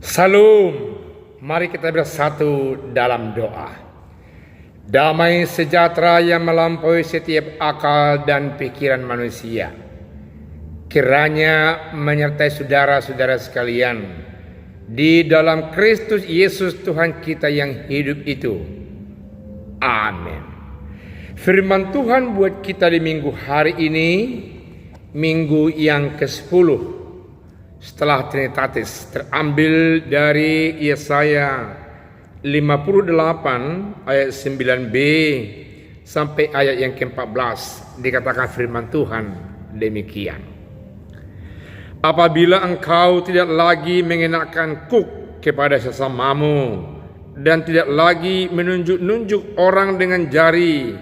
Salam, mari kita bersatu dalam doa. Damai sejahtera yang melampaui setiap akal dan pikiran manusia, kiranya menyertai saudara-saudara sekalian di dalam Kristus Yesus Tuhan kita yang hidup itu. Amin. Firman Tuhan buat kita di minggu hari ini, minggu yang ke-10 setelah Trinitatis, terambil dari Yesaya 58 ayat 9b sampai ayat yang ke-14. Dikatakan firman Tuhan demikian: apabila engkau tidak lagi mengenakan kuk kepada sesamamu dan tidak lagi menunjuk-nunjuk orang dengan jari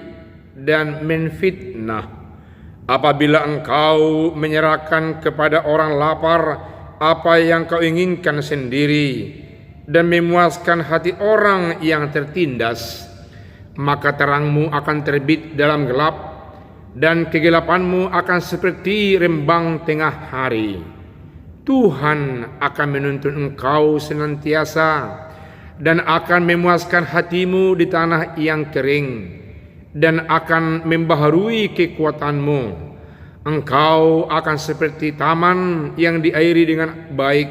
dan menfitnah, apabila engkau menyerahkan kepada orang lapar apa yang kau inginkan sendiri dan memuaskan hati orang yang tertindas, maka terangmu akan terbit dalam gelap dan kegelapanmu akan seperti rembang tengah hari. Tuhan akan menuntun engkau senantiasa dan akan memuaskan hatimu di tanah yang kering dan akan membaharui kekuatanmu. Engkau akan seperti taman yang diairi dengan baik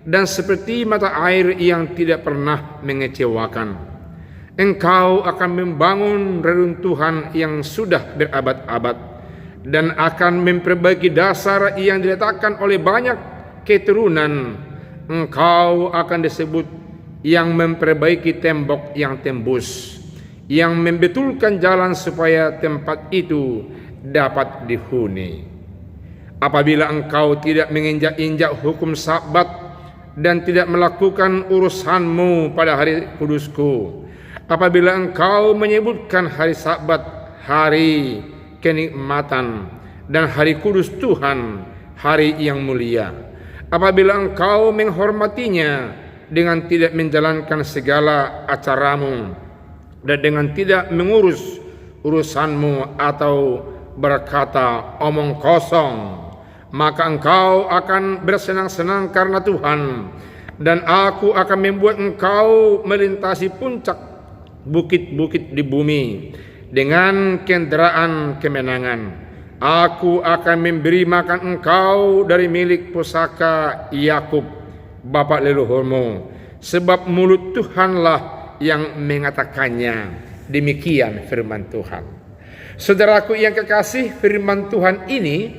dan seperti mata air yang tidak pernah mengecewakan. Engkau akan membangun reruntuhan yang sudah berabad-abad dan akan memperbaiki dasar yang diletakkan oleh banyak keturunan. Engkau akan disebut yang memperbaiki tembok yang tembus, yang membetulkan jalan supaya tempat itu dapat dihuni. Apabila engkau tidak menginjak-injak hukum Sabat dan tidak melakukan urusanmu pada hari kudusku, apabila engkau menyebutkan hari Sabat hari kenikmatan dan hari kudus Tuhan hari yang mulia, apabila engkau menghormatinya dengan tidak menjalankan segala acaramu dan dengan tidak mengurus urusanmu atau berkata omong kosong, maka engkau akan bersenang-senang karena Tuhan, dan aku akan membuat engkau melintasi puncak bukit-bukit di bumi dengan kendaraan kemenangan. Aku akan memberi makan engkau dari milik pusaka Yakub bapa leluhurmu, sebab mulut Tuhanlah yang mengatakannya. Demikian firman Tuhan. Saudaraku yang kekasih, firman Tuhan ini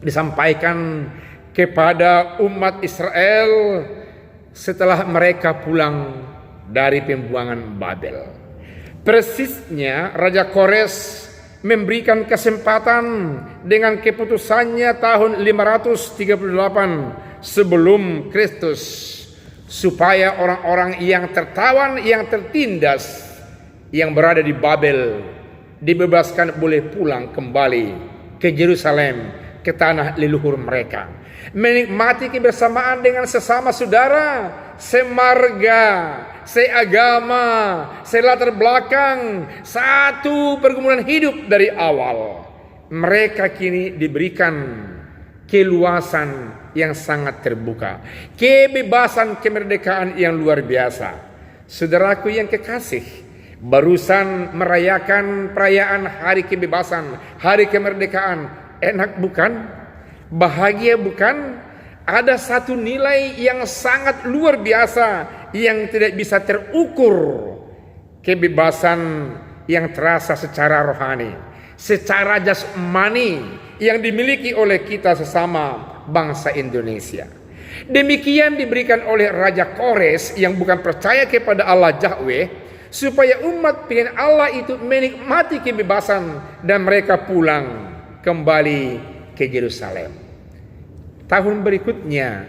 disampaikan kepada umat Israel setelah mereka pulang dari pembuangan Babel. Persisnya Raja Kores memberikan kesempatan dengan keputusannya tahun 538 sebelum Kristus, supaya orang-orang yang tertawan, yang tertindas, yang berada di Babel dibebaskan, boleh pulang kembali ke Yerusalem, ke tanah leluhur mereka, menikmati kebersamaan dengan sesama saudara, semarga, seagama, selatar belakang, satu pergumulan hidup dari awal. Mereka kini diberikan keluasan yang sangat terbuka, kebebasan, kemerdekaan yang luar biasa. Saudaraku yang kekasih, barusan merayakan perayaan hari kebebasan, hari kemerdekaan. Enak bukan? Bahagia bukan? Ada satu nilai yang sangat luar biasa yang tidak bisa terukur. Kebebasan yang terasa secara rohani, secara jasmani, yang dimiliki oleh kita sesama bangsa Indonesia. Demikian diberikan oleh Raja Kores yang bukan percaya kepada Allah Yahweh, supaya umat pilihan Allah itu menikmati kebebasan dan mereka pulang kembali ke Yerusalem. Tahun berikutnya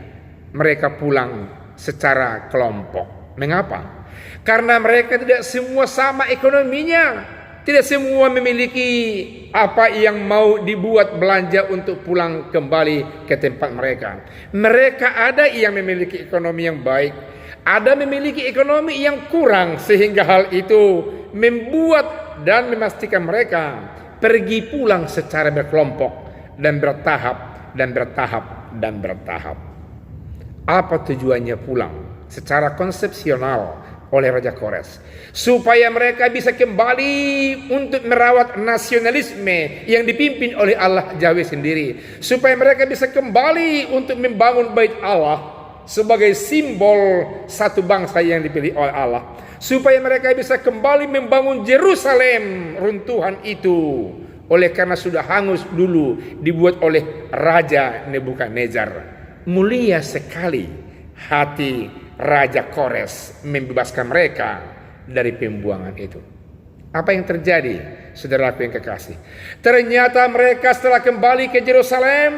mereka pulang secara kelompok. Mengapa? Karena mereka tidak semua sama ekonominya, tidak semua memiliki apa yang mau dibuat belanja untuk pulang kembali ke tempat mereka. Mereka ada yang memiliki ekonomi yang baik, ada memiliki ekonomi yang kurang, sehingga hal itu membuat dan memastikan mereka pergi pulang secara berkelompok dan bertahap dan bertahap dan bertahap. Apa tujuannya pulang? Secara konsepsional oleh Raja Kores, supaya mereka bisa kembali untuk merawat nasionalisme yang dipimpin oleh Allah Yahweh sendiri, supaya mereka bisa kembali untuk membangun bait Allah sebagai simbol satu bangsa yang dipilih oleh Allah, supaya mereka bisa kembali membangun Yerusalem runtuhan itu, oleh karena sudah hangus dulu dibuat oleh Raja Nebukadnezar. Mulia sekali hati Raja Kores membebaskan mereka dari pembuangan itu. Apa yang terjadi, saudaraku yang kekasih? Ternyata mereka setelah kembali ke Yerusalem,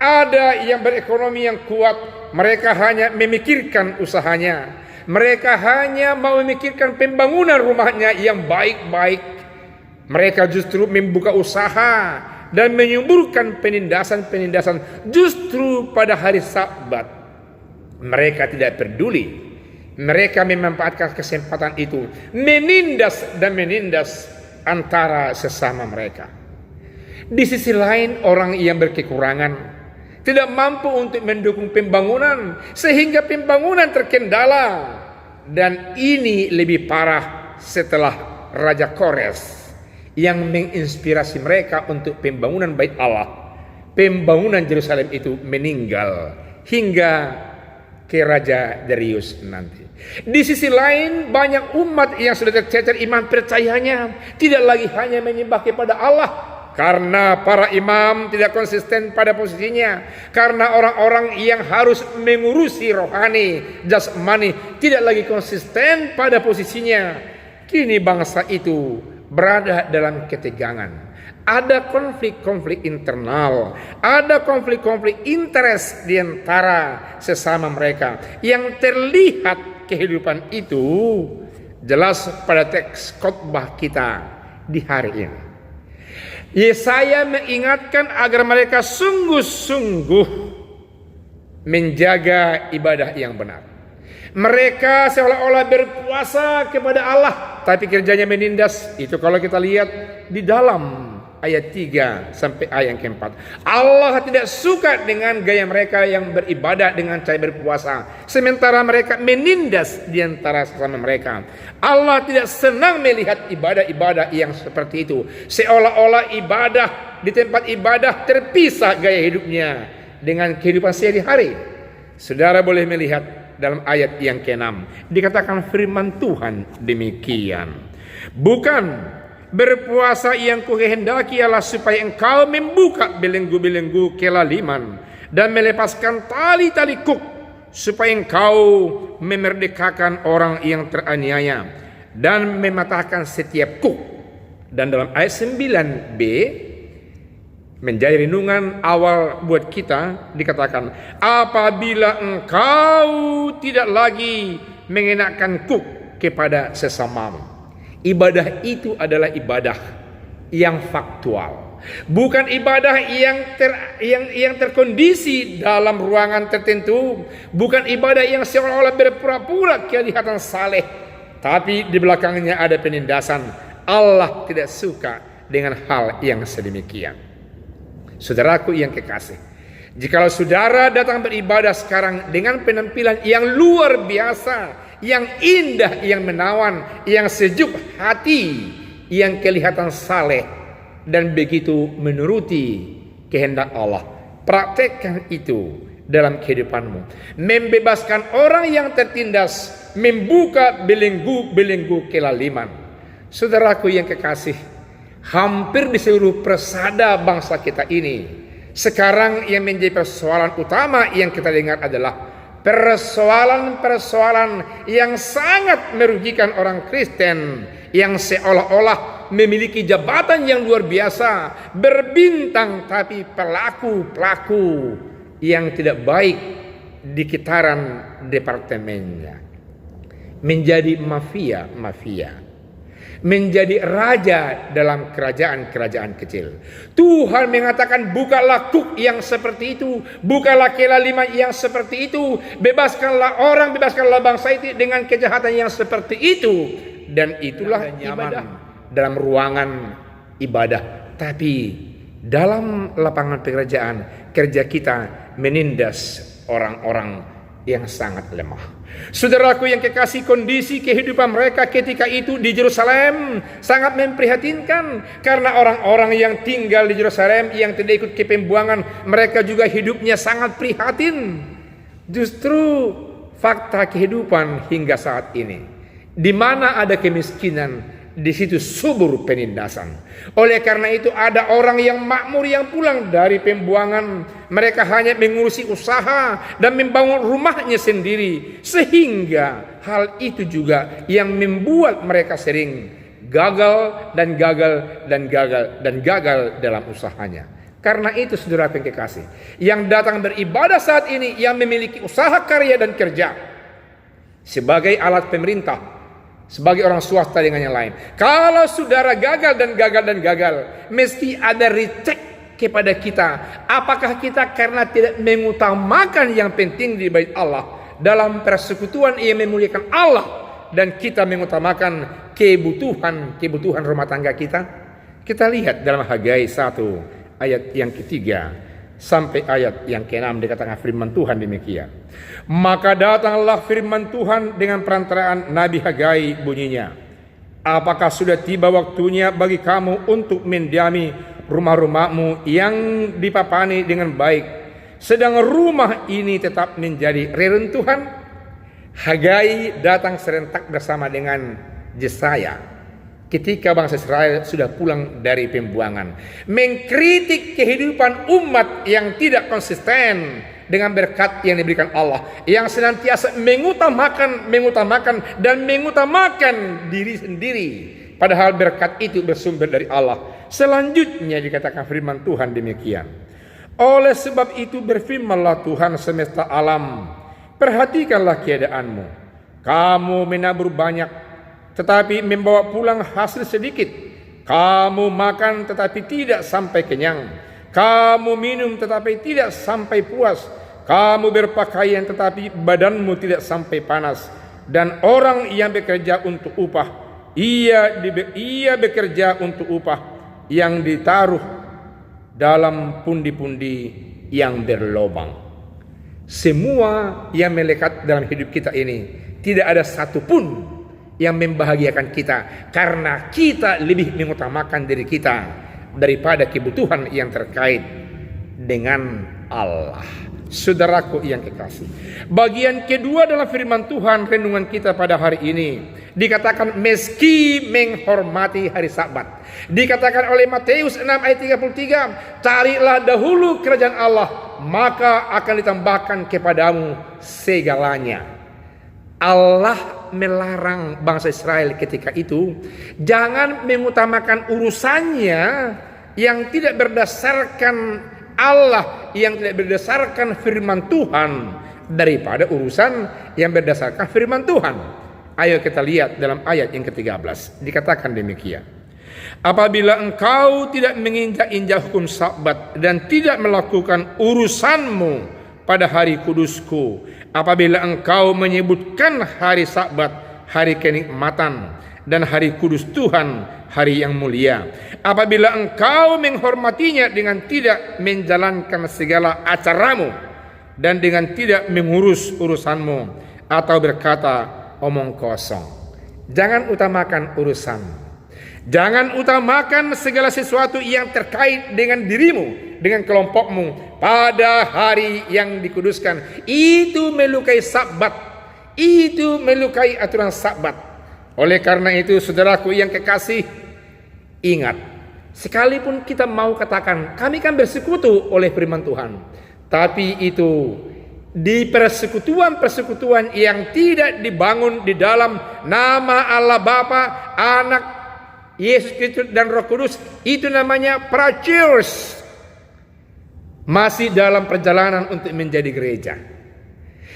ada yang berekonomi yang kuat. Mereka hanya memikirkan usahanya. Mereka hanya mau memikirkan pembangunan rumahnya yang baik-baik. Mereka justru membuka usaha dan menyuburkan penindasan-penindasan justru pada hari Sabat. Mereka tidak peduli. Mereka memanfaatkan kesempatan itu menindas antara sesama mereka. Di sisi lain, orang yang berkekurangan tidak mampu untuk mendukung pembangunan, sehingga pembangunan terkendala. Dan ini lebih parah setelah Raja Kores yang menginspirasi mereka untuk pembangunan bait Allah, pembangunan Yerusalem itu meninggal hingga ke Raja Darius nanti. Di sisi lain, banyak umat yang sudah tercecer iman percayanya tidak lagi hanya menyembah kepada Allah, karena para imam tidak konsisten pada posisinya, karena orang-orang yang harus mengurusi rohani, jasmani tidak lagi konsisten pada posisinya. Kini bangsa itu berada dalam ketegangan. Ada konflik-konflik internal, ada konflik-konflik interest di antara sesama mereka yang terlihat kehidupan itu jelas pada teks khotbah kita di hari ini. Yesaya mengingatkan agar mereka sungguh-sungguh menjaga ibadah yang benar. Mereka seolah-olah berpuasa kepada Allah, tapi kerjanya menindas. Itu kalau kita lihat di dalam ayat 3 sampai ayat yang keempat. Allah tidak suka dengan gaya mereka yang beribadah dengan cara berpuasa, sementara mereka menindas di antara sesama mereka. Allah tidak senang melihat ibadah-ibadah yang seperti itu, seolah-olah ibadah di tempat ibadah terpisah gaya hidupnya dengan kehidupan sehari-hari. Saudara boleh melihat dalam ayat yang ke-6 dikatakan firman Tuhan demikian, bukan berpuasa yang kukehendaki ialah supaya engkau membuka belenggu-belenggu kelaliman dan melepaskan tali-tali kuk, supaya engkau memerdekakan orang yang teraniaya dan mematahkan setiap kuk. Dan dalam ayat 9b menjadi renungan awal buat kita dikatakan, apabila engkau tidak lagi mengenakan kuk kepada sesamamu. Ibadah itu adalah ibadah yang faktual, bukan ibadah yang terkondisi dalam ruangan tertentu, bukan ibadah yang seolah-olah berpura-pura kelihatan saleh, tapi di belakangnya ada penindasan. Allah tidak suka dengan hal yang sedemikian. Saudaraku yang kekasih, jikalau saudara datang beribadah sekarang dengan penampilan yang luar biasa, yang indah, yang menawan, yang sejuk hati, yang kelihatan saleh dan begitu menuruti kehendak Allah, praktekkan itu dalam kehidupanmu. Membebaskan orang yang tertindas, membuka belenggu-belenggu kelaliman. Saudaraku yang kekasih, hampir di seluruh persada bangsa kita ini, sekarang yang menjadi persoalan utama yang kita dengar adalah persoalan-persoalan yang sangat merugikan orang Kristen, yang seolah-olah memiliki jabatan yang luar biasa, berbintang, tapi pelaku-pelaku yang tidak baik di kitaran departemennya, menjadi mafia, menjadi raja dalam kerajaan-kerajaan kecil. Tuhan mengatakan, bukalah kuk yang seperti itu, bukalah kelaliman yang seperti itu, bebaskanlah bangsa itu dengan kejahatan yang seperti itu. Dan itulah ibadah dalam ruangan ibadah. Tapi dalam lapangan pekerjaan, kerja kita menindas orang-orang yang sangat lemah. Saudaraku yang kekasih, kondisi kehidupan mereka ketika itu di Yerusalem sangat memprihatinkan, karena orang-orang yang tinggal di Yerusalem yang tidak ikut ke pembuangan, mereka juga hidupnya sangat prihatin. Justru fakta kehidupan hingga saat ini, di mana ada kemiskinan, di situ subur penindasan. Oleh karena itu ada orang yang makmur yang pulang dari pembuangan, mereka hanya mengurusi usaha dan membangun rumahnya sendiri, sehingga hal itu juga yang membuat mereka sering gagal dan gagal dan gagal dan gagal dalam usahanya. Karena itu saudara yang kekasih, yang datang beribadah saat ini, yang memiliki usaha karya dan kerja sebagai alat pemerintah, sebagai orang swasta dengan yang lain, kalau saudara gagal dan gagal dan gagal, mesti ada recheck kepada kita. Apakah kita karena tidak mengutamakan yang penting di bait Allah, dalam persekutuan yang memuliakan Allah, dan kita mengutamakan kebutuhan rumah tangga kita? Kita lihat dalam Hagai 1 ayat yang ketiga sampai ayat yang ke-6 dikatakan firman Tuhan demikian. Maka datanglah firman Tuhan dengan perantaraan Nabi Hagai, bunyinya, apakah sudah tiba waktunya bagi kamu untuk mendiami rumah-rumahmu yang dipapani dengan baik, sedang rumah ini tetap menjadi reruntuhan? Hagai datang serentak bersama dengan Yesaya ketika bangsa Israel sudah pulang dari pembuangan, mengkritik kehidupan umat yang tidak konsisten dengan berkat yang diberikan Allah, yang senantiasa mengutamakan dan mengutamakan diri sendiri, padahal berkat itu bersumber dari Allah. Selanjutnya dikatakan firman Tuhan demikian, oleh sebab itu berfirmanlah Tuhan semesta alam, perhatikanlah keadaanmu, kamu menabur banyak tetapi membawa pulang hasil sedikit. Kamu makan tetapi tidak sampai kenyang. Kamu minum tetapi tidak sampai puas. Kamu berpakaian tetapi badanmu tidak sampai panas. Dan orang yang bekerja untuk upah, ia bekerja untuk upah yang ditaruh dalam pundi-pundi yang berlobang. Semua yang melekat dalam hidup kita ini, tidak ada satupun yang membahagiakan kita, karena kita lebih mengutamakan diri kita daripada kebutuhan yang terkait dengan Allah. Saudaraku yang kekasih, bagian kedua dalam firman Tuhan renungan kita pada hari ini dikatakan meski menghormati hari Sabat. Dikatakan oleh Matius 6 ayat 33, carilah dahulu kerajaan Allah, maka akan ditambahkan kepadamu segalanya. Allah melarang bangsa Israel ketika itu jangan mengutamakan urusannya yang tidak berdasarkan Allah, yang tidak berdasarkan firman Tuhan, daripada urusan yang berdasarkan firman Tuhan. Ayo kita lihat dalam ayat yang ke-13 dikatakan demikian, apabila engkau tidak menginjak-injak hukum Sabat dan tidak melakukan urusanmu pada hari kudusku, apabila engkau menyebutkan hari Sabat hari kenikmatan dan hari kudus Tuhan hari yang mulia, apabila engkau menghormatinya dengan tidak menjalankan segala acaramu dan dengan tidak mengurus urusanmu, atau berkata omong kosong. Jangan utamakan urusan, jangan utamakan segala sesuatu yang terkait dengan dirimu, dengan kelompokmu pada hari yang dikuduskan. Itu melukai Sabat, itu melukai aturan Sabat. Oleh karena itu saudaraku yang kekasih, ingat, sekalipun kita mau katakan kami kan bersekutu oleh firman Tuhan, tapi itu di persekutuan-persekutuan yang tidak dibangun di dalam nama Allah Bapa, Anak, Yesus Kristus dan Roh Kudus, itu namanya pra-church, masih dalam perjalanan untuk menjadi gereja.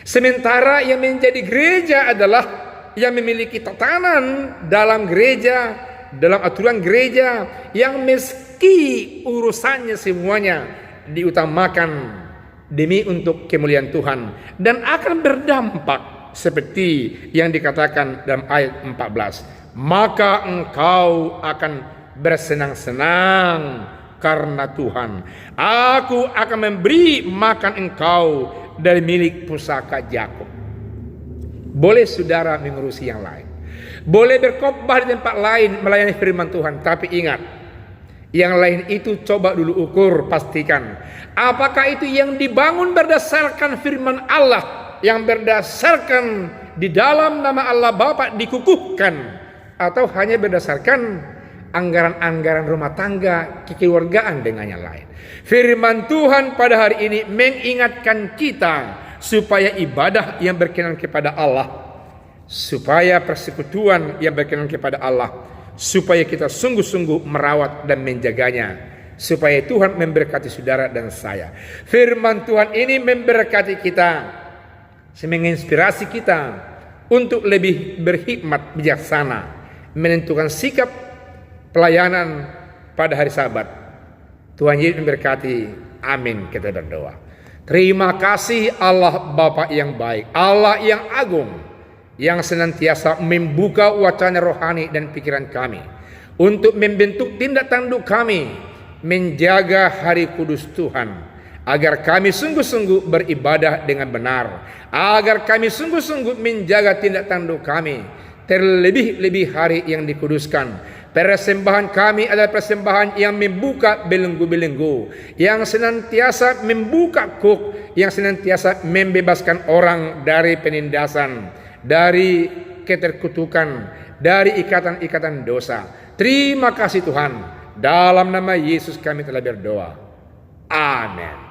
Sementara yang menjadi gereja adalah yang memiliki tatanan dalam gereja, dalam aturan gereja, yang meski urusannya semuanya diutamakan demi untuk kemuliaan Tuhan, dan akan berdampak seperti yang dikatakan dalam ayat 14, maka engkau akan bersenang-senang karena Tuhan, aku akan memberi makan engkau dari milik pusaka Yakub. Boleh saudara mengurusi yang lain, boleh berkhotbah di tempat lain, melayani firman Tuhan, tapi ingat, yang lain itu coba dulu ukur, pastikan apakah itu yang dibangun berdasarkan firman Allah, yang berdasarkan di dalam nama Allah Bapa dikukuhkan, atau hanya berdasarkan anggaran-anggaran rumah tangga, kekeluargaan dengan yang lain. Firman Tuhan pada hari ini mengingatkan kita supaya ibadah yang berkenan kepada Allah, supaya persekutuan yang berkenan kepada Allah, supaya kita sungguh-sungguh merawat dan menjaganya, supaya Tuhan memberkati saudara dan saya. Firman Tuhan ini memberkati kita, menginspirasi kita untuk lebih berhikmat bijaksana, menentukan sikap pelayanan pada hari Sabat. Tuhan Yesus memberkati. Amin. Kita berdoa. Terima kasih Allah Bapa yang baik, Allah yang agung, yang senantiasa membuka wacana rohani dan pikiran kami untuk membentuk tindak tanduk kami menjaga hari kudus Tuhan, agar kami sungguh-sungguh beribadah dengan benar, agar kami sungguh-sungguh menjaga tindak tanduk kami, terlebih-lebih hari yang dikuduskan. Persembahan kami adalah persembahan yang membuka belenggu-belenggu, yang senantiasa membuka kuk, yang senantiasa membebaskan orang dari penindasan, dari keterkutukan, dari ikatan-ikatan dosa. Terima kasih Tuhan. Dalam nama Yesus kami telah berdoa. Amin.